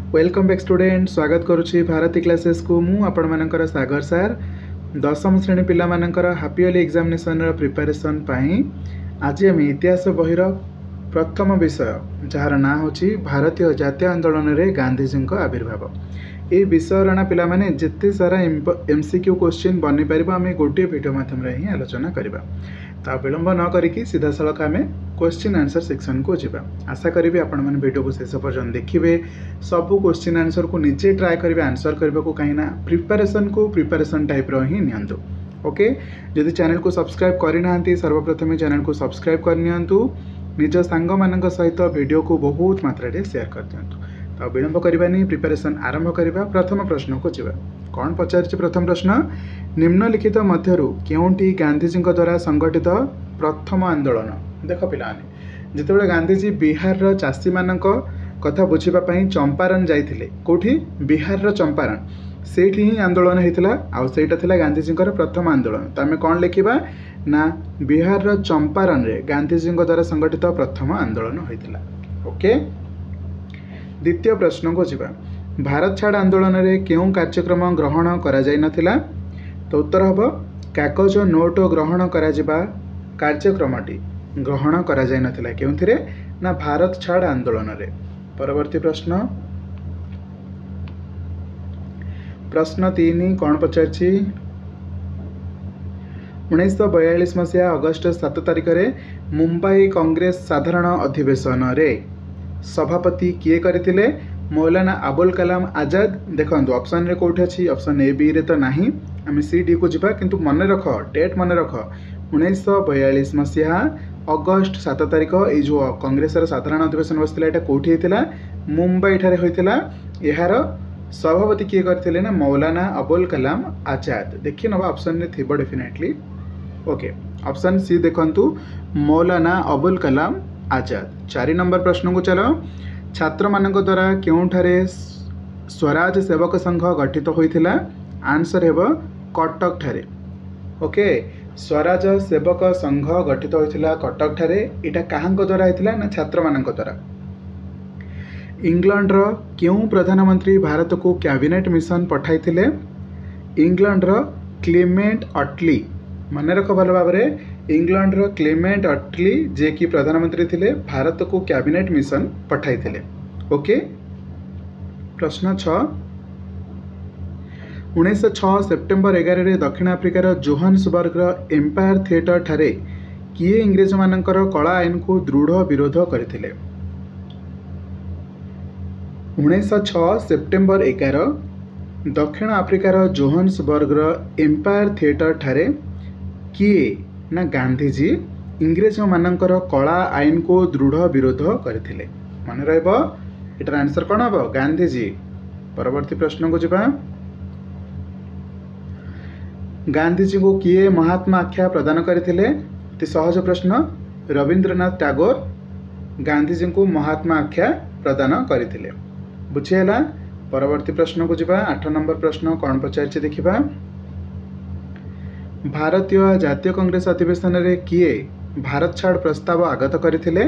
Welcome back student स्वागत करुच्ची Bharti classes को मु आपण मानकर सागर सार दशम श्रेणी पिला मानकर हाफ इयरली एग्जामिनेशन प्रिपरेशन पाई आज आम इतिहास बहिर प्रथम विषय जार ना होची भारतीय जातीय आंदोलन रे गांधीजी आविर्भाव। ये विषय राणा पिला माने जिते सारा एमसीक्यू क्वेश्चन बनी पारिबा आम गोटे वीडियो माध्यम रे ही आलोचना करबा। ता विलंब न करिकी सीधा सड़क आम क्वेश्चन आंसर सेक्शन को जीवा। आशा करी आपण मैंने वीडियो को शेष पर्यटन देखिए, सबू क्वेश्चन आंसर को निजे ट्राए करेंगे आंसर करने को, कहीं प्रिपरेशन को प्रिपरेशन टाइप रि नियंतु। ओके, जदि चैनल को सब्सक्राइब करना सर्वप्रथम चैनल को सब्सक्राइब करनियंतु, निज सांग मान सहित वीडियो को बहुत मात्रा शेयर कर दिंतु। तो विलंब करवानी प्रिपरेशन आरंभ करवा। प्रथम प्रश्न को जीवा। कौन पचार प्रथम प्रश्न, निम्नलिखित मध्यरु केउंटी गांधीजी द्वारा संगठित प्रथम आंदोलन। देख पिलाने जितेबाला गांधीजी बिहार चाषी मान कथा बुझापी चंपारण जाइथिले, कोठी बिहार चंपारण, सेठी ही आंदोलन होता आईटा गांधीजी प्रथम आंदोलन। तो आम कौन लिखा ना बिहार चंपारण रे गांधीजी द्वारा संगठित प्रथम आंदोलन होता। ओके, द्वितीय प्रश्न को जीवा। भारत छाड़ आंदोलन रे केउं कार्यक्रम ग्रहण करा जाय नथिला? तो उत्तर हम कागज नोट ग्रहण करा जिबा कार्यक्रमटी ग्रहण करा जाय नथिला केउंथिरे ना भारत छाड़ आंदोलन रे। परवर्ती प्रश्न, प्रश्न 3 कौन पचारछि, 1942 मसीहा अगस्ट 7 तारिख रे मुंबई कांग्रेस साधारण अधिवेशन रे सभापति किए करथिले? मौलाना अबुल कलाम आजाद। देखो ऑप्शन रे कोठी अछि, ऑप्शन ए बी रे तो नाही, आम सी डी को जीवा, किंतु मन रख डेट मन रख 1942 मसीहा अगस्ट 7 तारिख ये जो कांग्रेस साधारण अधिवेशन बसला यहाँ कौटी होता? मुंबई ठारे होता। यार सभापति किए करथिले ना मौलाना अबुल कलाम आजाद। देखिए नवा ऑप्शन रे थिबो डेफिनेटली। ओके, ऑप्शन सी देखंतु मौलाना अबुल कलाम आजाद। 4 नंबर प्रश्न को चलो। छात्र मानक द्वारा केउठारे स्वराज सेवक संघ गठित होइथिला? आंसर हेबो कटक ठारे। ओके, स्वराज सेवक संघ गठित होइथिला कटक ठारे। इटा काहांक द्वारा होइथिला ना छात्र मानक द्वारा। इंग्लैंड रो केउं प्रधानमंत्री भारत को कैबिनेट मिशन पठाइथिले? इंग्लैंड रो क्लेमेंट अटली। मन रख भल भाव में, इंग्लैंड रो क्लेमेंट अटली जे कि प्रधानमंत्री थिले भारत को कैबिनेट मिशन पठाइथिले। ओके, प्रश्न 6, 1906 सेप्टेम्बर 11 रे दक्षिण आफ्रिकार जोहान्सबर्ग एम्पायर थिएटर ठारे किए इंग्रेज मानकर कला आईन को दृढ़ विरोध करथिले? 1906 सेप्टेम्बर 11 दक्षिण आफ्रिकार जोहान्सबर्ग एम्पायर थिएटर ठारे किए ना गांधीजी इंग्रेज मानकर कला आईन को दृढ़ विरोध करथिले? मन रहबो एटार आंसर कौन हम? गांधीजी। परवर्ती प्रश्न को जीवा। गांधीजी को किए महात्मा आख्या प्रदान करथिले? अति सहज प्रश्न, रविंद्रनाथ टैगोर गांधीजी को महात्मा आख्या प्रदान करथिले। बुझिएला। परवर्ती प्रश्न को जीवा। 8 नंबर प्रश्न कौन पचारछि देखिबा। भारतीय जातीय कांग्रेस अधिवेशन रे किए भारत छाड़ प्रस्ताव आगत करथिले?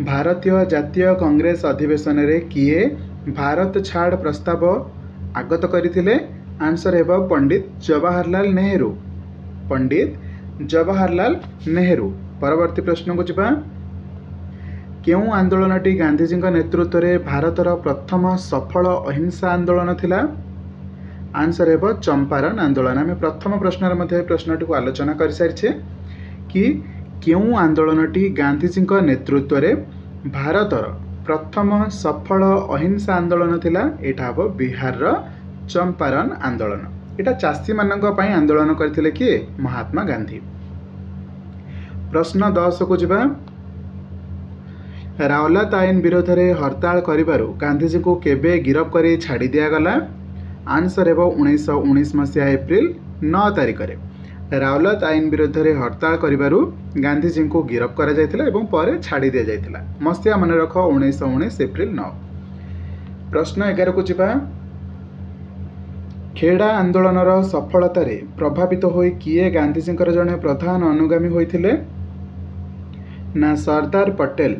भारतीय जातीय कांग्रेस अधिवेशन रे किए भारत छाड़ प्रस्ताव आगत करथिले? आंसर हेबा पंडित जवाहरलाल नेहरू। पंडित जवाहरलाल नेहरू। परवर्ती प्रश्न को जीवा। केउं आंदोलनटी गांधीजी नेतृत्व में भारतर प्रथम सफल अहिंसा आंदोलन थिला? आंसर हेबो चंपारण आंदोलन। आम प्रथम प्रश्न प्रश्नटी को आलोचना कर सारी कि केउं आंदोलनटी गांधीजी नेतृत्व में भारतर प्रथम सफल अहिंसा आंदोलन थिला? एटा हेबो बिहार चंपारण आंदोलन। एटा चाषी मानक पई आंदोलन करथिले कि महात्मा गांधी। प्रश्न 10 को जीवा। रावलात आईन विरोध में हड़ताल करिबारु गांधीजी को केबे गिरफ्त करी छाड़ी दिया गला? आंसर हेबो 1919 मसीहा एप्रिल 9 तारिख रे रावलात आईन विरोध में हड़ताल करिबारु गांधीजी को गिरफ्त करा जायतिला एवं परे छाड़ी दिया जायतिला। मसीहा मन रख 1919 एप्रिल 9। प्रश्न 11 को जीवा। खेड़ा आंदोलनर सफलतार प्रभावित होई किए गांधीजी जड़े प्रधान अनुगामी होइथिले? ना सरदार पटेल।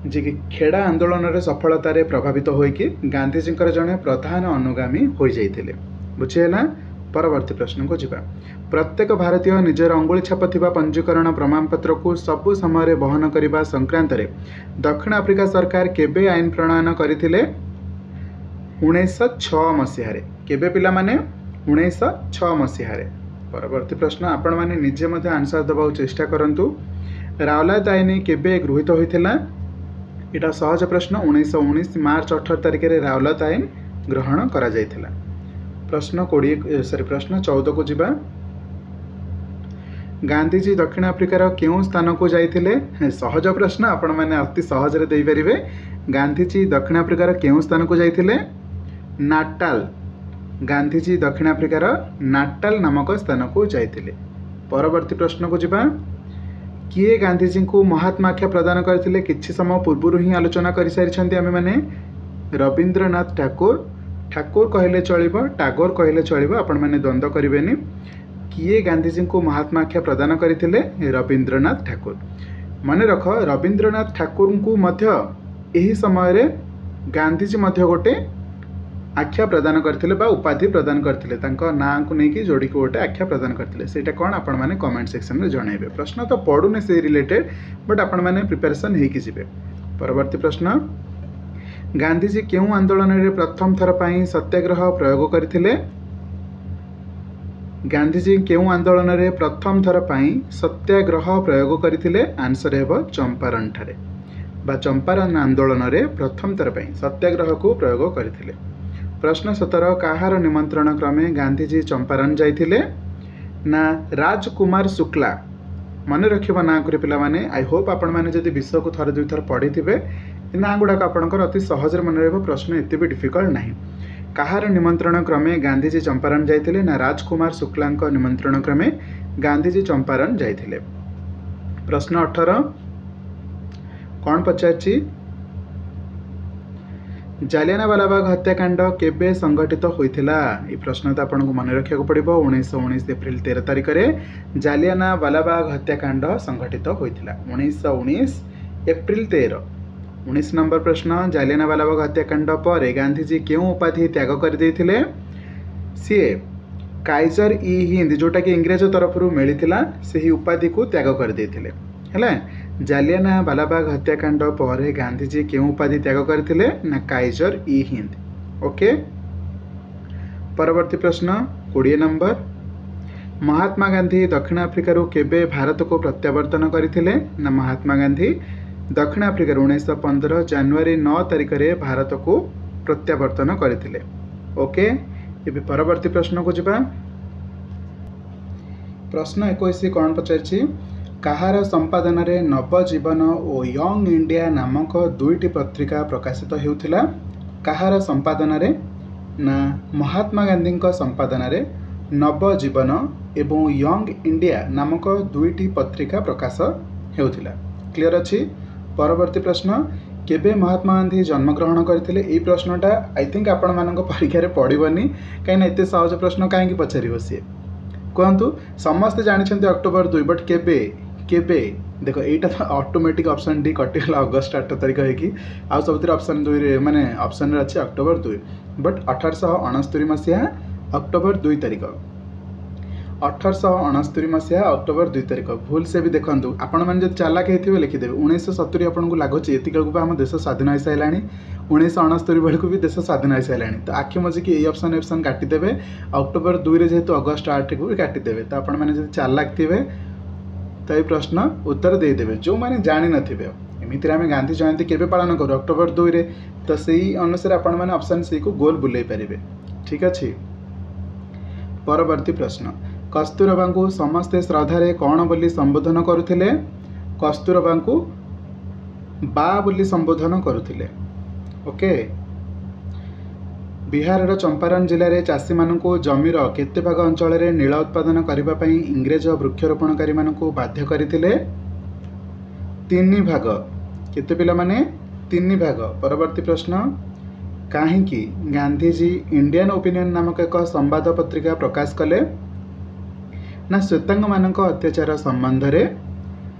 जी कि खेड़ा आंदोलन रे सफलतार प्रभावित होइकि गांधीजी जड़े प्रधान अनुगामी हो जाइथिले। बुझीगला। परवर्ती प्रश्न को जिबा। प्रत्येक भारतीय निजर अंगुली छाप थिबा पंजीकरण प्रमाणपत्र को सबु समय बहन करने संक्रांत रे दक्षिण आफ्रिका सरकार केबे आईन प्रणयन करथिले? 1906 मसीह केबे पिला माने? 1906 मसीह। परवर्ती प्रश्न आपण माने निजे मध्य आंसर दबाउ चेष्टा करंतु। रावलात आईन केबे गृहीत होइथिला? एटा सहज प्रश्न। 1919 मार्च 18 तारिख रे रावलात आईन ग्रहण करा जायथिला। प्रश्न 14 को जिबा। गांधीजी दक्षिण आफ्रिकार केउं स्थान को जाइथिले? सहज प्रश्न, आपण माने अति सहज रे देई परिबे। गांधीजी दक्षिण आफ्रिकार केउं स्थान को जाइथिले? नाटाल। गांधीजी दक्षिण आफ्रिकार नाटाल नामक स्थान को जाइथिले। परवर्ती प्रश्न को जिबा। किए गांधीजी को महात्मा आख्या प्रदान करथिले? किछि समय पूर्व ही आलोचना कर सारिछंती आमे माने। रविंद्रनाथ ठाकुर। ठाकुर कहले चलिबो, टागोर कहले चलिबो, आपण माने द्वंद्व करिवेनी। किए गांधीजी को महात्मा आख्या प्रदान करथिले? रविंद्रनाथ ठाकुर। माने रख, रविंद्रनाथ ठाकुर को मध्य एही समय रे गांधीजी मध्य गोटे आख्या प्रदान करथिले बा उपाधि प्रदान करथिले। तांको नाम को नेकी जोड़ी को गोटे आख्या प्रदान करथिले। सेटा कोन आपण माने कमेंट सेक्शन रे जणाइबे। प्रश्न तो पढुने से रिलेटेड, बट आपण माने प्रिपरेशन हेकी जिवे। परवर्ती प्रश्न। गांधीजी केउं आंदोलन रे प्रथम थर पई सत्याग्रह प्रयोग करथिले? गांधीजी केउं आंदोलन रे प्रथम थर पई सत्याग्रह प्रयोग करथिले? आंसर हेबो चंपारण ठारे बा चंपारण आंदोलन रे प्रथम थर पई सत्याग्रह को प्रयोग करथिले। प्रश्न 17। काहार निमंत्रण क्रमे गांधीजी चंपारण जाइथिले? ना राजकुमार शुक्ला। मन रखिबा ना करे पिला माने। आई होप आपण माने जदि विषय को थर दुई थर पढ़ी थिबे ना गुड़ाक आपंकर अति सहज मन रहा। प्रश्न एत भी डिफिकल्ट नहीं। काहार निमंत्रण क्रमे गांधीजी चंपारण जाइथिले? ना राजकुमार शुक्ला निमंत्रण क्रमे गांधीजी चंपारण जाइथिले। प्रश्न 18। कौन पचारछि? जालियानवाला बाग हत्याकांड केबे संगठित होइथिला? ये प्रश्न तो आपको मन रखा पड़ो। 1919 एप्रिल 13 तारिख में जालियानवाला बाग हत्याकांड संगठित होइथिला। 1919 एप्रिल 13। 19 नंबर प्रश्न। जालियानवाला बाग हत्याकांड पर गांधीजी केउं उपाधि त्याग कर देथिले? सी काइजर इ हिंद, जोटा कि इंग्रेज तरफ मिलता से उपाधि को त्याग कर देथिले। हैला। जालियानवाला बाग हत्याकांड पर गांधीजी केउं उपाधि त्याग करथिले? ना काइजर इ हिंद। ओके। परवर्ती प्रश्न 20 नंबर। महात्मा गांधी दक्षिण आफ्रिकार केबे भारत को प्रत्यावर्तन करथिले? ना महात्मा गांधी दक्षिण आफ्रिकार 1915 जनवरी 9 तारिख में भारत को प्रत्यावर्तन करथिले। ओके। ये परवर्ती प्रश्न को जिबा। प्रश्न 21 कौन पचारछि? काहार संपादन रे नवजीवन और यंग इंडिया नामक दुईटी पत्रिका प्रकाशित हेउथिला? काहार संपादन रे? ना महात्मा गांधी संपादन रे नवजीवन एवं यंग इंडिया नामक दुईटी पत्रिका प्रकाश हेउथिला। क्लियर अछि? परवर्ती प्रश्न। केबे महात्मा गांधी जन्मग्रहण करथिले? ये प्रश्नटा आई थिंक आपण मानक परीक्षा रे पड़िबनी, कहीं ना एते सहज प्रश्न कहीं पचारिबो सी कहतु। समस्ते जानते अक्टोबर 2, बट केबे केबे देखो एटा तो ऑटोमेटिक ऑप्शन डी कटिगला अगस्त 8 तारिख है आउ सब ऑप्शन 2 माने ऑप्शन रे अछि अक्टोबर 2, बट 1869 मसीहा अक्टोबर 2 तारिख। 1869 मसीहा अक्टोबर 2 तारिख। भूल से भी देखु आपण मैंने जो चालाक होते लिखिदेवे। 1970 आपको लगुच ये बेलू आम देश स्वाधीन हो सारा। 1969 बेलू भी देश स्वाधीन हो सारा। तो आखि मजिकी ये ऑप्शन काटिदेवे। अक्टोबर 2 रे जेहेतु अगस्त 8 को भी काटिदेवे। तो आपण मैंने चालाक थे तो ये प्रश्न उत्तर देदेवे। जो मैंने जानी नथिबे एमिति आम गांधी जयंती केबे पालन करूँ? अक्टोबर 2 रे। तो सही अनुसार आपण मैंने ऑप्शन सी को गोल बुलाई पारे। ठीक अच्छे। परवर्ती प्रश्न। कस्तूरबा को समस्ते श्रद्धारे कौन बोली संबोधन करुथिले? कस्तूरबा को बा बोली संबोधन करुथिले। ओके। बिहार चंपारण जिले में चाषी मानू जमीर केते भाग अंचल में नील उत्पादन करने इंग्रेज वृक्षरोपणकारी मानू बाध्य करथिले? 3 भाग। केते पिला माने? 3 भाग। परवर्ती प्रश्न। काहींकि गांधीजी इंडियन ओपिनियन नामक एक संवाद पत्रिका प्रकाश कले? ना श्वेतांग मानक अत्याचार संबंध रे?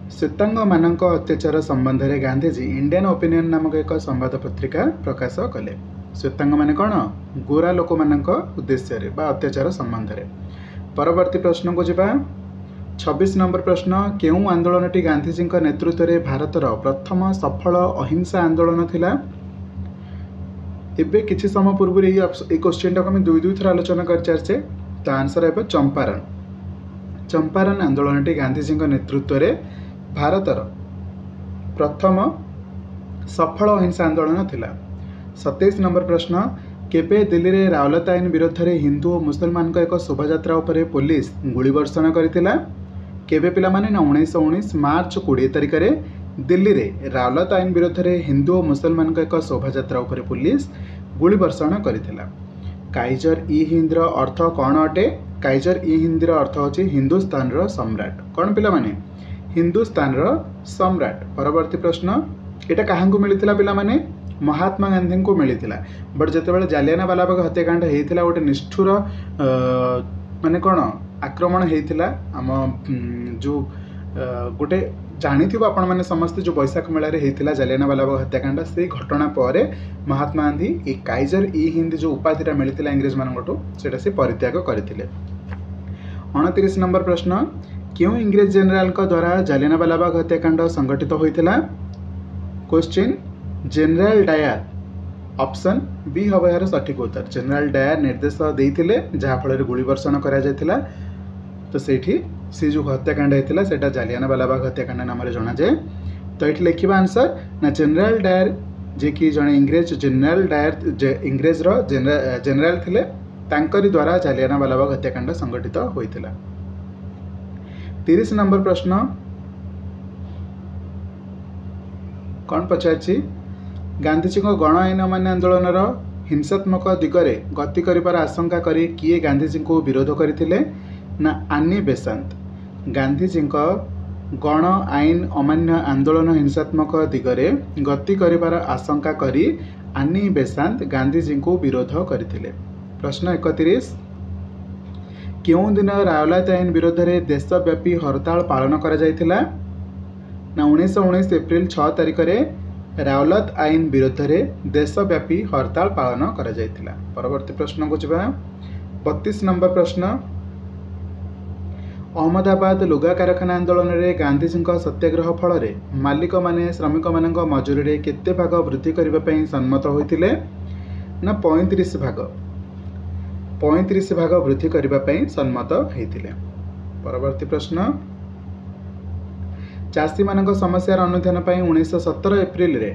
श्वेतांग मानक अत्याचार संबंध में गांधीजी इंडियन ओपिनियन नामक एक संवाद पत्रिका प्रकाश कले। श्वेतांग माने कौन? गोरा लोक मानक उद्देश्य रे बा अत्याचार संबंध में। परवर्ती प्रश्न को जिबा 26 नंबर प्रश्न, केउं आंदोलनटी गांधीजी नेतृत्व में भारतर प्रथम सफल अहिंसा आंदोलन थिला? एबे किछि समय पूर्व ये क्वेश्चन टाक आम दुई थर आलोचना कर सारिछे। तो आंसर है चंपारण। चंपारण आंदोलनटी गांधीजी नेतृत्व में भारतर प्रथम सफल अहिंसा आंदोलन थिला। 27 नंबर प्रश्न, केबे दिल्ली रे रावलता आईन विरोध में हिंदू और मुसलमान एक शोभायात्रा उपर पुलिस गुली वर्षण करथिला? केबे पिला माने ना 1919 मार्च 20 तारिख में दिल्ली रे रावलता आईन विरोध में हिंदू और मुसलमान एक शोभायात्रा उपर पुलिस गुली वर्षण करथिला। काइजर ई हिंद अर्थ कौन अटे? काइजर ई हिंद अर्थ होची हिंदुस्तान रो सम्राट। कौन पिला माने? हिंदुस्तान रो सम्राट। परवर्ती प्रश्न, एटा काहांकु मिलिथिला पिला माने? महात्मा गांधी को मिलिथिला। बट जेतेबेले जालियानवाला बाग हत्याकांड हेइथिला गोटे निष्ठुर माने कौन आक्रमण हेइथिला आम जो गोटे जानिथिबो आपण माने समस्त जो बैसाख मेला रे हेइथिला जालियानवाला बाग हत्याकांड, से घटना पर महात्मा गांधी ए काइजर ई हिंद जो उपाधिटा मिलिथिला इंग्रेज मानकटू सेटा से परित्याग करथिले। 29 नंबर प्रश्न, क्यों इंग्रेज जनरल द्वारा जालियानवाला बाग हत्याकांड संगठित होइथिला? Question, General Dyer. Option B हम यार सठिक उत्तर। जनरल डायर निर्देश देइथिले जहाँ फल गोली वर्षण करा जायथिला। तो सेठी से जो हत्याकांड होता है जालियानवाला बाग हत्याकांड नाम जना जाए। तो ये लिखा आंसर ना जनरल डायर जे कि जड़े इंग्रेज जनरल डायर इंग्रेज जनरल थिले तांकरी द्वारा जालियानवाला बाग हत्याकांड संगठित होइथिला। 30 नंबर प्रश्न कौन पचार? गांधीजी गण आईन अमान्य आंदोलन हिंसात्मक दिगरे गति कर आशंका करी किए गांधीजी को विरोध करथिले? ना आनी बेसांत। गांधीजी गण आईन अमान्य आंदोलन हिंसात्मक दिगरे गति कर आशंका करी आनी बेसांत गांधीजी को विरोध करथिले। प्रश्न 31, क्यों दिन रावलात आईन विरोध में देशव्यापी हड़ताल पालन करा जायथिला? ना 1919 एप्रिल 6 तारिख में रावलत आईन विरोध में देशव्यापी हड़ताल पालन करा जायथिला। परवर्ती प्रश्न को जिबा 32 नंबर प्रश्न, अहमदाबाद लुगा कारखाना आंदोलन में गांधीजी सत्याग्रह फल मालिक माने श्रमिक मान मजूरी केते भाग वृद्धि करने सम्मत होते? ना 35 भाग वृद्धि करने सम्मत होते। परवर्ती प्रश्न, चाषी मान समस्यार अनुध्यान 1917 एप्रिल रे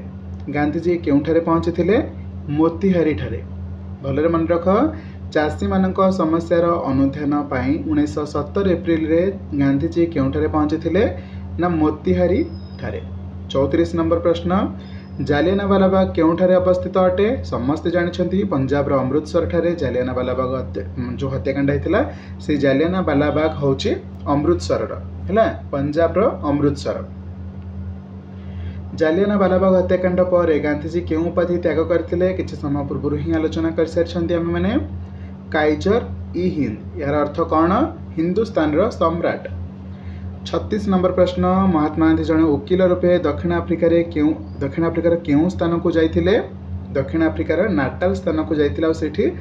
गांधीजी केउठारे पहुँची थे? मोतीहारी ठारे। भलरे मन रख, चाषी मान समस्यार अनुध्यान 1917 एप्रिल रे गांधीजी केउठारे पहुँची थे? ना मोतीहारी ठारे। 34 नंबर प्रश्न, जालियानवाला बाग केउठारे अवस्थित अटे? समस्ते जानिछंती पंजाब रो अमृतसर ठारे जालियानवाला बाग जो हत्याकांड होता से जालियानवाला बाग होची अमृतसर है, पंजाब रो अमृतसर। जालियानवाला बाग हत्याकांड पर गांधीजी केउं उपाधि त्याग करथिले? किछि समय पूर्व ही आलोचना कर सारिछंती आमे माने। काइजर ई हिंद यार अर्थ कौन? हिंदुस्तान रो सम्राट। 36 नंबर प्रश्न, महात्मा गांधी जड़े वकिल रूपे दक्षिण आफ्रिकार केउं स्थान को जाइथिले? दक्षिण आफ्रिकार नाटाल स्थान को जाइथिला। सेठी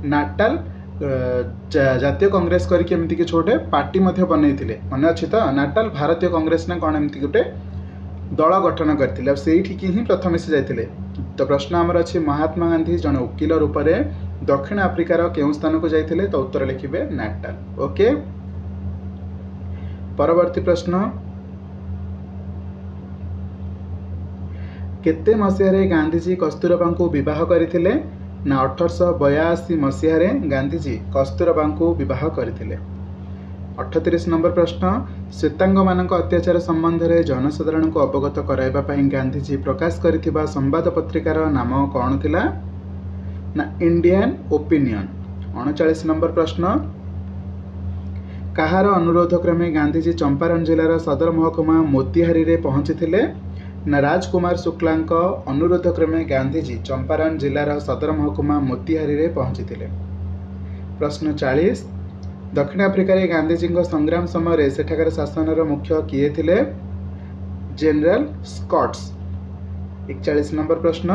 नाटाल जातीय कांग्रेस करके एमती कि छोटे पार्टी मध्य बनैथिले, मन अछि तो? नाटाल भारतीय कांग्रेस ना कौन एमती गोटे दल गठन करथिले, सेठी कि ही प्रथम से जाइथिले। तो प्रश्न आमर अछि महात्मा गांधी जड़े वकिल रूप में दक्षिण आफ्रिकार केउं स्थान को जाइथिले? तो उत्तर लिखिबे नाटाल। ओके। परवर्ती प्रश्न, केते मसीह गांधीजी कस्तूरबा को विवाह करथिले? ना 1882 मसीह गांधीजी कस्तूरबा को विवाह करथिले। 38 नंबर प्रश्न, श्वेतांग मानक अत्याचार संबंध में जनसाधारण को अवगत कराइबा पई गांधीजी प्रकाश करथिबा संवाद पत्रिकार नाम कौन थिला? ना इंडियन ओपिनियन। 39 नंबर प्रश्न, कहार अनुरोध क्रमे गांधीजी चंपारण जिलार सदर महकुमा मोतीहारी रे पहुंची थे? ना राजकुमार शुक्ला अनुरोध क्रमे गांधीजी चंपारण जिलार सदर महकुमा मोतीहारी रे पहुंची थे। प्रश्न 40, दक्षिण आफ्रिकार गांधीजी संग्राम समय सेठाकार शासन मुख्य किए थे? General Scots. 41 नंबर प्रश्न,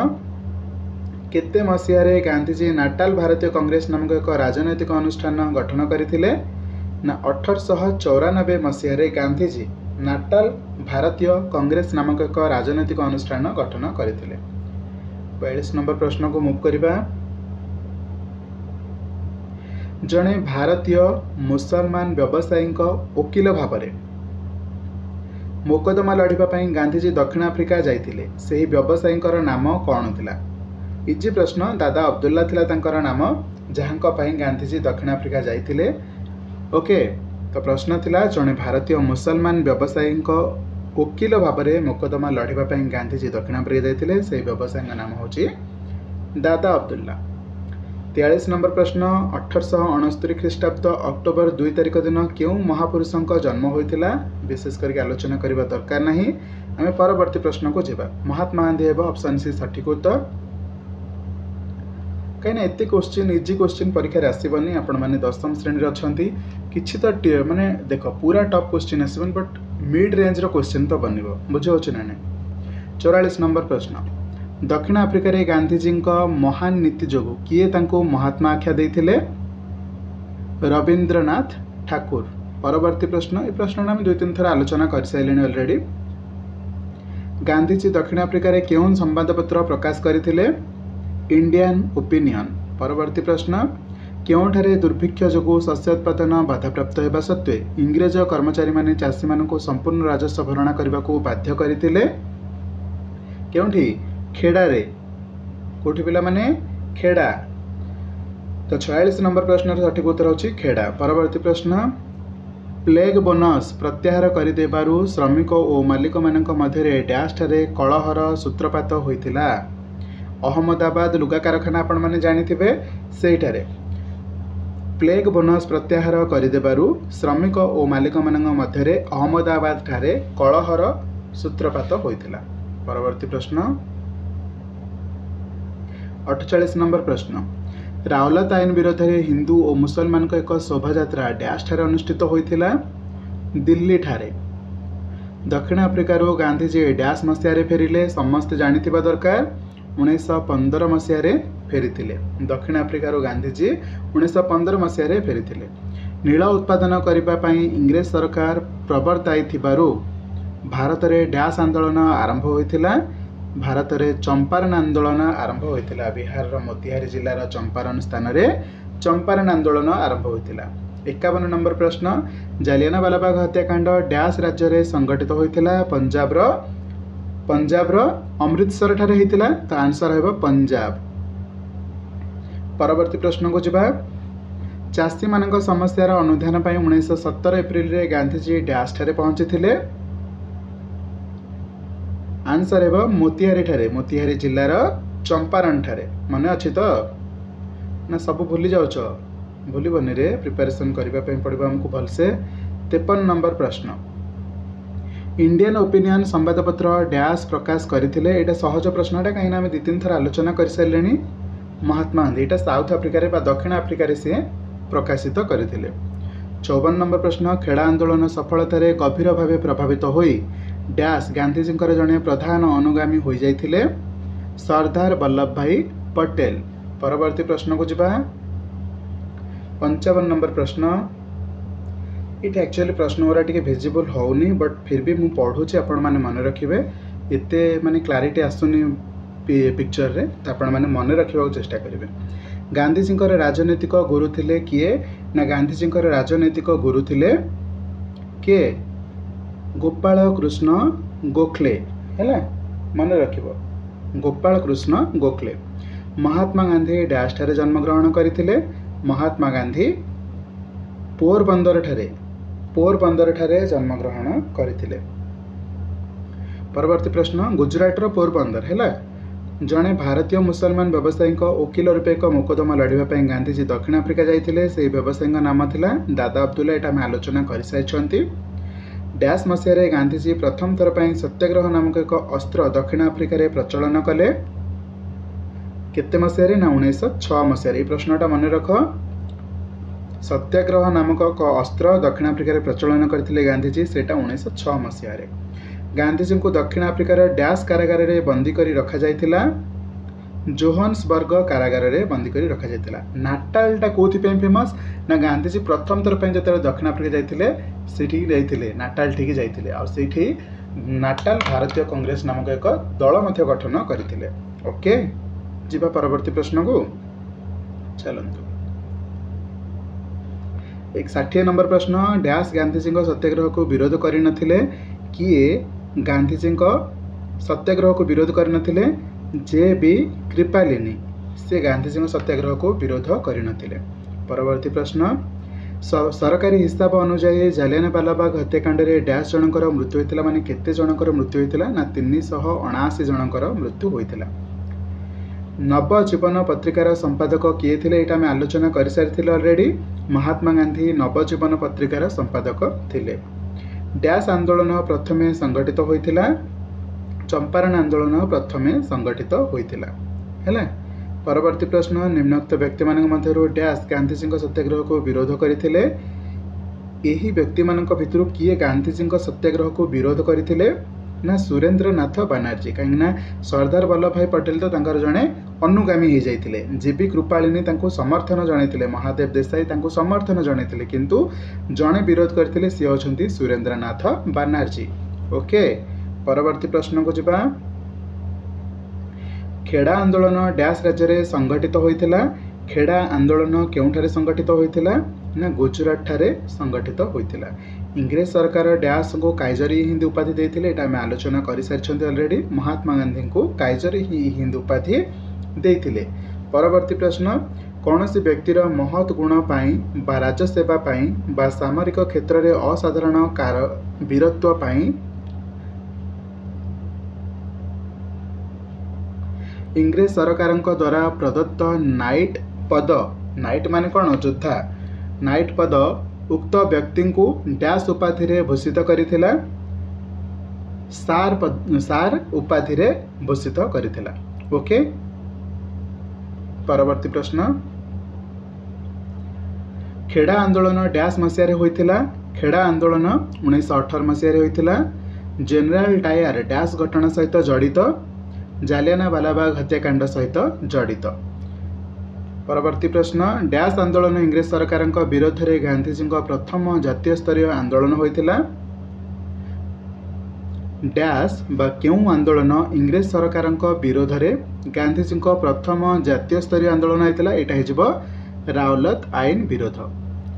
केते मसीहारे गांधीजी नाटाल भारतीय कांग्रेस नामक एक राजनैतिक अनुष्ठान गठन करथिले ना 1894 मसीहारे गांधीजी नाटाल भारतीय कांग्रेस नामक एक राजनैतिक अनुष्ठान गठन करथिले। 42 नंबर प्रश्न को मूव करिबा, जणे भारतीय मुसलमान व्यवसायी वकील भाव में मोकदमा लड़िबा पई गांधीजी दक्षिण आफ्रिका जाइथिले, सेही व्यवसायी नाम कौन थिला? इजी प्रश्न, दादा अब्दुल्ला थिला तांकर नाम, जहां पई गांधीजी दक्षिण आफ्रिका जाइथिले। ओके, तो प्रश्न थिला जणे भारतीय मुसलमान व्यवसायी वकील भाव में मोकदमा लड़िबा पई गांधीजी दक्षिण आफ्रिका जाइथिले, सेही व्यवसायी नाम होची दादा अब्दुल्ला। 43 नंबर प्रश्न, 1869 ख्रीष्टाब्द अक्टोबर 2 तारिख दिन क्यों महापुरुषों जन्म होता? विशेष करके आलोचना करने दरकार नहीं। आम परवर्ती प्रश्न को जावा। महात्मा गांधी है ऑप्शन सी सठिक उत्तर। कहीं एत क्वेश्चन इजी क्वेश्चन परीक्षा आसबनी, आपण मैंने 10वीं श्रेणी अच्छा कि तो माने देख पूरा टफ क्वेश्चन आसबन, बट मिड रेंज क्वेश्चन तो बन बुझे ना नहीं। 44 नंबर प्रश्न, दक्षिण आफ्रिका रे गांधीजी महान नीति जोगु किए तांको महात्मा आख्या देथिले? रवींद्रनाथ ठाकुर। परवर्ती प्रश्न, ये प्रश्न आम 2-3 थर आलोचना कर सारे ऑलरेडी। गांधीजी दक्षिण आफ्रिका रे केउन संवादपत्र प्रकाश करथिले? Indian opinion. परवर्ती प्रश्न, केउठारे दुर्भिक्ष जोगु शस्य उत्पादन बाधाप्राप्त होगा सत्वे इंग्रेज कर्मचारी माने चाषी मानक संपूर्ण राजस्व भरणा करने को बाध्य करथिले? केउठी? खेड़ा रे। कोठी पिला माने? खेड़ा। तो 46 नंबर प्रश्न सठिक उत्तर होची खेड़ा। परवर्ती प्रश्न, प्लेग बोनस प्रत्याहार करदेबारु श्रमिक और मालिक मानक मध्य डैश ठारे कलहर सूत्रपात होइतिला? अहमदाबाद लुगा कारखाना आपण माने जानिथिबे, सेइठारे प्लेग बोनस प्रत्याहार करदेबारु श्रमिक और मालिक मानक मध्य अहमदाबाद ठारे कलहर सूत्रपात होइतिला। परवर्ती प्रश्न, 48 नंबर प्रश्न, रावलात आईन विरोध में हिंदू और मुसलमान को एक शोभा यात्रा डैश ठारे अनुष्ठित होइतिला? दिल्ली ठारे। दक्षिण आफ्रिकार गांधीजी डैश मसीह फेरिले? समस्त जानिथिबा दरकार, 1915 मसीह फेरी। दक्षिण आफ्रिकार गांधीजी 1915 मसीह फेरी। नील उत्पादन करने इंग्रेज सरकार प्रवर्ताई भारत में डैश आंदोलन आरंभ होइतिला? भारत में चंपारण आंदोलन आरंभ होइतिला। बिहार मोतिहारी जिलार चंपारण स्थान में चंपारण आंदोलन आरंभ होइतिला। 51 नंबर प्रश्न, जालियानवाला बाग हत्याकांड डैश राज्य में संगठित होइतिला? पंजाब अमृतसर ठारे होइतिला। तो आंसर है पंजाब। परवर्ती प्रश्न को जवाब, चाषी मानक समस्यार अनुधान 1917 एप्रिल रे गांधीजी डैश ठारे पहुंची थिले? आंसर है मोतिहारी ठारे, मोतिहारी जिलार चंपारण ठारे। मन अच्छी तो ना सब भूली जाऊच? भूलबनी रे, प्रिपरेशन करने पड़ो आमको भलसे। 53 नंबर प्रश्न, इंडियन ओपिनियन संवादपत्र डैश प्रकाश करथिले? एटा सहज प्रश्नटा, कहीं आम 2-3 थर आलोचना कर सारे। महात्मा गांधी, एटा साउथ आफ्रिका रे बा दक्षिण आफ्रिका रे से प्रकाशित करथिले। 54 नंबर प्रश्न, खेड़ा आंदोलन सफलतार गभीर भाव प्रभावित होई डैश गांधीजी जड़े प्रधान अनुगामी हो जाइथिले? सरदार वल्लभ भाई पटेल। परवर्ती प्रश्न को जवा। 55 नंबर प्रश्न, ये एक्चुअली प्रश्न गुरा टिके विजिबल होनी, बट फिर भी मुझे पढ़ुचे, आपण मैंने मन रखिए। एते माने क्लारिटी आसुनी पिक्चर रे, तो आपण मैंने मन रखा चेष्टा करेंगे। गांधीजी राजनैतिक गुरु थिले किए? ना गांधीजी राजनैतिक गुरु थिले किए? गोपाल कृष्ण गोखले। है मन रख, गोपाल कृष्ण गोखले। महात्मा गांधी डैश ठारे जन्मग्रहण करथिले? महात्मा गांधी पोरबंदर ठारे जन्मग्रहण करथिले। परवर्ती प्रश्न, गुजरात रो पोरबंदर है जड़े भारतीय मुसलमान व्यवसायी वकिल रूपे एक मोकदमा लड़ाई गांधीजी दक्षिण आफ्रिका जाइथिले? से व्यवसायी नाम थिला दादा अब्दुल्ला। एटा आम आलोचना कर सारी। डैश मसीह गांधीजी प्रथम थर पर सत्याग्रह नामक एक अस्त्र दक्षिण आफ्रिका रे प्रचलन कले? केते मसीह ना 1906 मसीह। ये प्रश्नटा मन रख। सत्याग्रह नामक एक अस्त्र दक्षिण आफ्रिका रे प्रचलन करथिले गांधीजी, सेटा 1906 मसीह। गांधीजी को दक्षिण आफ्रिकार डैश कारागार रे बंदी करी रखा जाइतिला जोहान्सबर्ग कारागार रे बंदी करी रखा जाइतिला। नाटालटा कोथि पे फेमस ना गांधीजी प्रथम थर पे जते दक्षिण आफ्रिका जाइतिले सेठी जाइतिले नाटाल ठीक जाइतिले आ सेठी नाटाल भारतीय कांग्रेस नामक एक दल मध्य गठन करथिले। ओके जीवा परवर्ती प्रश्न को चलंतु। एक 60 नंबर प्रश्न डैश गांधीजी सत्याग्रह को विरोध करि नथिले किए गांधीजी सत्याग्रह को विरोध करि नथिले जे बी कृपालिनी से गांधीजी सत्याग्रह को विरोध करि नथिले। परवर्ती प्रश्न सरकारी हिसाब अनुसार जालियानवालाबाग हत्याकांड रे डैश जनकर मृत्यु होइतिला माने केते जनकर मृत्यु होइतिला ना 379 जनकर मृत्यु होइतिला। नवजीवन पत्रिकार संपादक किए थिले एटा में आलोचना कर सारिथिले ऑलरेडी महात्मा गांधी नवजीवन पत्रिकार संपादक थिले। डैश आंदोलन प्रथमे संगठित होइतिला चंपारण आंदोलन प्रथमे संगठित होइतिला हैला। परवर्ती प्रश्न निम्नोक्त व्यक्ति मानक मध्यरु डैश गांधीजी सत्याग्रह को विरोध करथिले एही व्यक्ति मानक भितरु किए गांधीजी सत्याग्रह को विरोध करथिले ना सुरेंद्र नाथ बनर्जी कहीं सरदार वल्लभ भाई पटेल तो तांकर जड़े अनुगामी हो जाते जीबी कृपालिनी तांको समर्थन जनइथिले महादेव देसाई तांको समर्थन जनइथिले किंतु जड़े विरोध करथिले सी होछंती सुरेंद्र नाथ बनर्जी। ओके परवर्ती प्रश्न को जिबा खेड़ा आंदोलन डैश राज्य रे संगठित होइथिला खेड़ा आंदोलन केउठारे संगठित होइथिला ना गुजरात ठारे संगठित होइथिला। इंग्रेज सरकार डैश को काइजर हिंद उपाधि देथिले एटा में आलोचना करि सारिछन्ते ऑलरेडी महात्मा गांधी को काइजर हिंद उपाधि देथिले। परवर्ती प्रश्न कौनसी व्यक्तिर महत् गुण पाई बा राज्य सेवा पाई बा सामरिक क्षेत्र रे असाधारण वीरत्व पाई इंग्रेज सरकार द्वारा प्रदत्त नाइट पद नाइट माने कौन योद्धा नाइट पद उक्त व्यक्ति को डैश उपाधि रे भूषित करिथिला सार उपाधि रे भूषित करिथिला। ओके परवर्ती प्रश्न खेड़ा आंदोलन डैश मसीह होइथिला खेड़ा आंदोलन 1918 मसीह होइथिला। जनरल डायर डैश घटना सहित जड़ित जालियानवालाबाग हत्याकांड सहित जड़ित। परवर्ती प्रश्न डैश आंदोलन इंग्रेज सरकार विरोध में गांधीजी प्रथम जातीय स्तरीय आंदोलन होइथिला डैश बा क्यों आंदोलन इंग्रेज सरकार विरोध में गांधीजी प्रथम जातीय स्तरीय आंदोलन होइथिला एटा हिजबो रावलत आईन विरोध।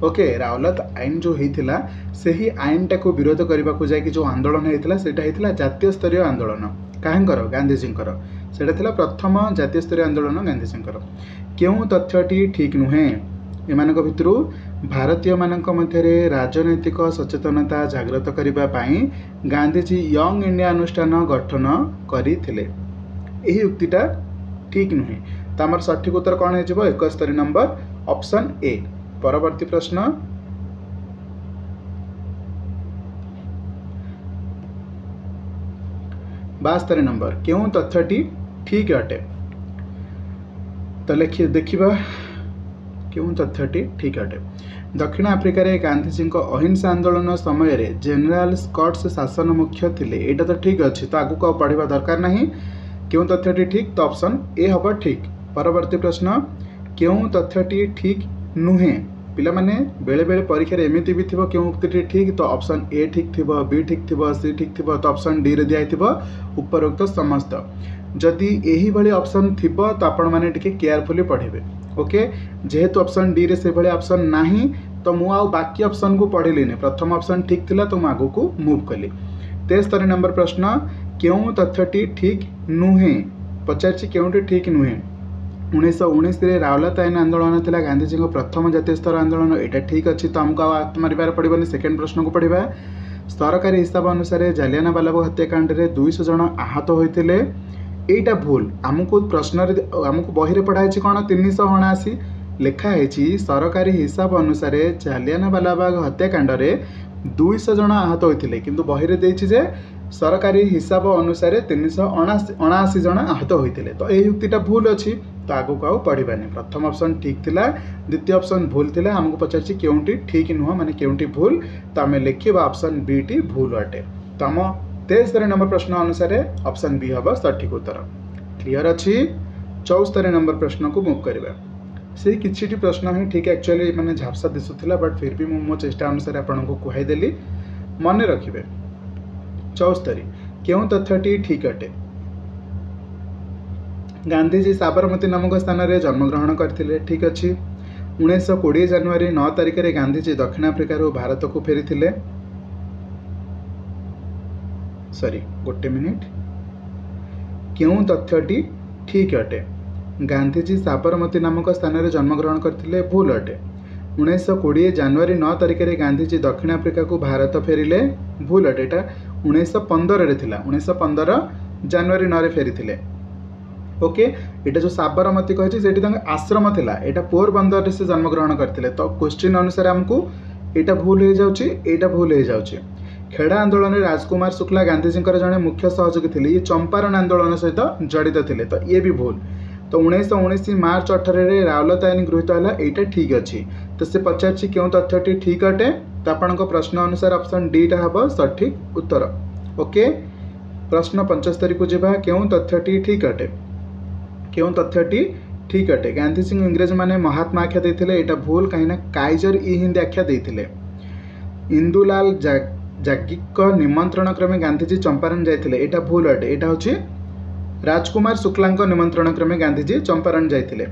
ओके रावलत आईन जो होइथिला सेही आईन टाको विरोध करबा को जाय कि जो आंदोलन होइथिला सेटा होइथिला जातीय स्तरीय आंदोलन काहेंकर गांधीजींकर सेटा थिला प्रथम जातीय स्तरीय आंदोलन गांधीजींकर। क्यों तथ्यटी ठीक नुहे एमानक भितरु भारतीय मानक मध्यरे राजनैतिक सचेतनता जागृत करिबा पाई गांधीजी यंग इंडिया अनुष्ठान गठन करिथिले एही उक्तिटा ठीक नुहे। त हमर सठिक उत्तर कोन हे जबो 71 नंबर ऑप्शन ए। परवर्ती प्रश्न 72 नंबर क्यों तथ्यटी ठीक अटे तो लिखिए देखिबा क्यों तथ्यटी ठीक अटे। दक्षिण आफ्रिका रे गांधीजी अहिंसा आंदोलन समय रे जनरल स्कॉट्स शासन मुख्य थिले एटा तो ठीक अच्छी तो आगु को पढ़िबा दरकार नहीं। क्यों तथ्यटी ठीक तो ऑप्शन ए हबो ठीक। परवर्ती प्रश्न क्यों तथ्यटी ठीक नुहे पिला माने बेले बेले परीक्षा रे एमिति भी थिबो क्यों उक्तिटी ठीक तो ऑप्शन ए ठीक थिबो बी ठीक थिबो सी ठीक थिबो तो ऑप्शन डी रे दिया थिबो उपरोक्त समस्त। जदि यही भली ऑप्शन थिबो तो आपण माने टिके केयरफुली पढ़िबे। ओके जेहेतु ऑप्शन डी रे से भली ऑप्शन नाही तो मु आ बाकी ऑप्शन को पढ़िली ने प्रथम ऑप्शन ठीक थिला तो आगु को मूव कली। 73 नंबर प्रश्न क्यों तथ्यटी ठीक नुहे पचारछि क्योंटी ठीक नुहे 1919 रे रावलत आईन आंदोलन थिला गांधीजी को प्रथम जातीय स्तर आंदोलन एटा ठीक अच्छी तो हमको आत्म मारिबार पड़िबनी। सेकेंड प्रश्न को पढ़िबा सरकारी हिसाब अनुसार जालियानवालाबाग हत्याकांड रे 200 जन आहत होइतिले एटा भूल आमको प्रश्न रे आमको बही रे पढ़ाई छी कोन 379 लिखा है सरकारी हिसाब अनुसार जालियानवालाबाग हत्याकांड रे 200 जन आहत होइतिले किंतु बही रे देछि जे सरकारी हिसाब अनुसार 379 जन आहत होइतिले तो एही युक्तिटा भूल अछि तो आगु को पढ़िबानी। प्रथम ऑप्शन ठीक थिला द्वितीय ऑप्शन भूल थिला हमको पचारछि केउंटी ठीक नुह माने केउंटी भूल तो आमे लिखिबा ऑप्शन बी टी भूल अटे। तो हम 73 नंबर प्रश्न अनुसार ऑप्शन बी हम सठिक उत्तर। क्लियर अच्छी। 74 नंबर प्रश्न को मूव करवा से किसी प्रश्न ही ठीक एक्चुअली मैंने झापसा दिशुला बट फिर भी मो चेष्टा अनुसार आपको कहीदेली मन रखिए। 74 क्यों तथ्यटी ठीक अटे। गांधीजी साबरमती नामक स्थान में जन्मग्रहण करते। ठीक अच्छे। 1920 जनवरी 9 तारिख में गांधीजी दक्षिण आफ्रिका भारत को फेरी थे। सॉरी गोटे मिनिट। क्यों तथ्यटी ठीक अटे। गांधीजी साबरमती नामक स्थान में जन्मग्रहण करते। भूल अटे। 1920 जनवरी 9 तारिख में गांधीजी दक्षिण आफ्रिका को भारत फेरिले। भूल अटे। एटा 1915 थिला। 1915 जनवरी 9 फेरी थे। ओके एटा जो साबरमती कही आश्रम थिला एटा पोरबंदर से जन्मग्रहण करते। तो क्वेश्चन अनुसार आमको एटा भूल हो जाउची, एटा भूल हो जाउची। खेड़ा आंदोलन में राजकुमार शुक्ला गांधीजी जड़े मुख्य सहयोगी थे। ये चंपारण आंदोलन सहित जड़ित थे। तो ये भी भूल। तो 1919 मार्च 18 रावलता आईन गृहीत है। यहाँ ठीक अच्छी। तो से पचार क्यों तथ्यटी ठीक अटे। तो आपण प्रश्न अनुसार ऑप्शन डी टा हम सठिक उत्तर। ओके प्रश्न 75 को जीवा। क्यों तथ्यटी ठीक अटे। क्यों तथ्यटी ठीक अटे। गांधीजी इंग्रेज माने महात्मा आख्या देते। यहाँ भूल कहीं काइजर ई हिंद आख्या देते। इंदुलाल जागिक निमंत्रण क्रमे गांधीजी चंपारण जाते। यहाँ भूल अटे। यहाँ हूँ राजकुमार शुक्ला निमंत्रण क्रमे गांधीजी चंपारण जाते।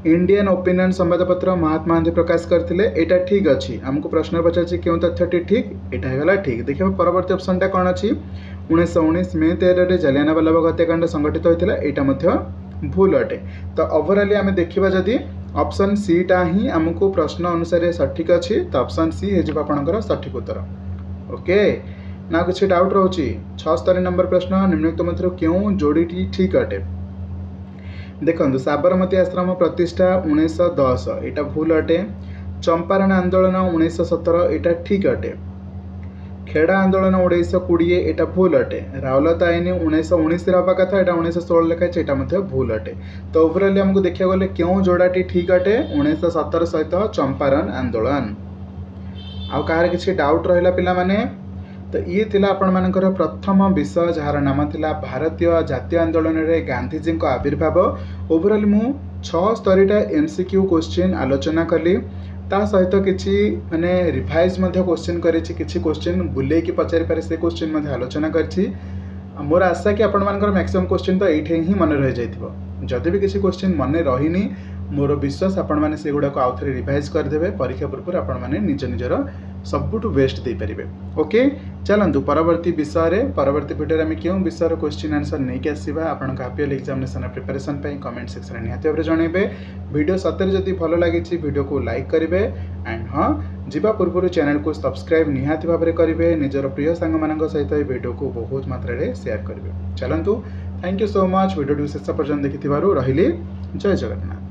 इंडियन ओपिनियन संवादपत्र महात्मा गांधी प्रकाश करते। यहाँ ठीक अच्छी। आमको प्रश्न पचार क्यों तथ्यटी ठीक। यहाँ होगा ठीक। देखिए परवर्ती ऑप्शन टा कौन अच्छी। 1919 मे 13 जालियानवाला बाग हत्याकांड संगठित होता। यहाँ भूल अटे। तो ओवरऑली आम देखा जदि ऑप्शन सी टा ही आमको प्रश्न अनुसार सठिक अच्छी। तो ऑप्शन सी हो आपंकर सठिक उत्तर। ओके ना किसी डाउट रोचे। 76 नंबर प्रश्न निम्नलिखित मध्य क्यों जोड़ीटी ठीक अटे। देखो साबरमती आश्रम प्रतिष्ठा 1910 यहाँ भूल अटे। चंपारण आंदोलन 1917 यहाँ ठीक अटे। खेड़ा आंदोलन 1920 यहाँ भूल अटे। रावलता आईन 1919 हवा कथा यहाँ 1916 लिखाई यहाँ भूल अटे। तो ओवरऑली आमको देखा गले क्यों जोड़ाटी ठीक अटे 1917 सहित चंपारण आंदोलन। आउ कहार किसी डाउट रहा पिला माने। तो ये थिला आपण मानकर प्रथम विषय जार नाम थिला भारतीय जातीय आंदोलन में गांधीजी आविर्भाव। ओवरऑल मु 76 एमसीक्यू क्वेश्चन आलोचना कली। ता सहित किसी माने रिवाइज क्वेश्चन करी किसी क्वेश्चन बुले की पचारि पारे से क्वेश्चन आलोचना करी। मोर आशा कि आपण मानकर मैक्सिमम क्वेश्चन तो ये ही मन रही जाइथिबो। जदि भी किसी क्वेश्चन मन रहीनी मोर विश्वास आपण माने से गुडा को आउ थे रिवाइज करदे। परीक्षा पूर्व आपण माने निज निजर सबुठ बेस्ट दे पारे। ओके चलतु परवर्ती विषय परवर्ती वीडियो में क्यों विषय क्वेश्चन आंसर नहीं कि आसवा आपण हापियल एग्जामिनेशन प्रिपरेशन कमेंट सेक्शन में निहाती भाव जनइबे। वीडियो सतरे जदि भल लगी वीडियो को लाइक करेंगे एंड हाँ जीवा पूर्व चैनल को सब्सक्राइब निहाती भाव करेंगे। निजर प्रिय सांग मान सहित वीडियो को बहुत मात्रा शेयर करेंगे। चलतु thank you so much video शेष पर्यटन देखि रही। जय जगन्नाथ।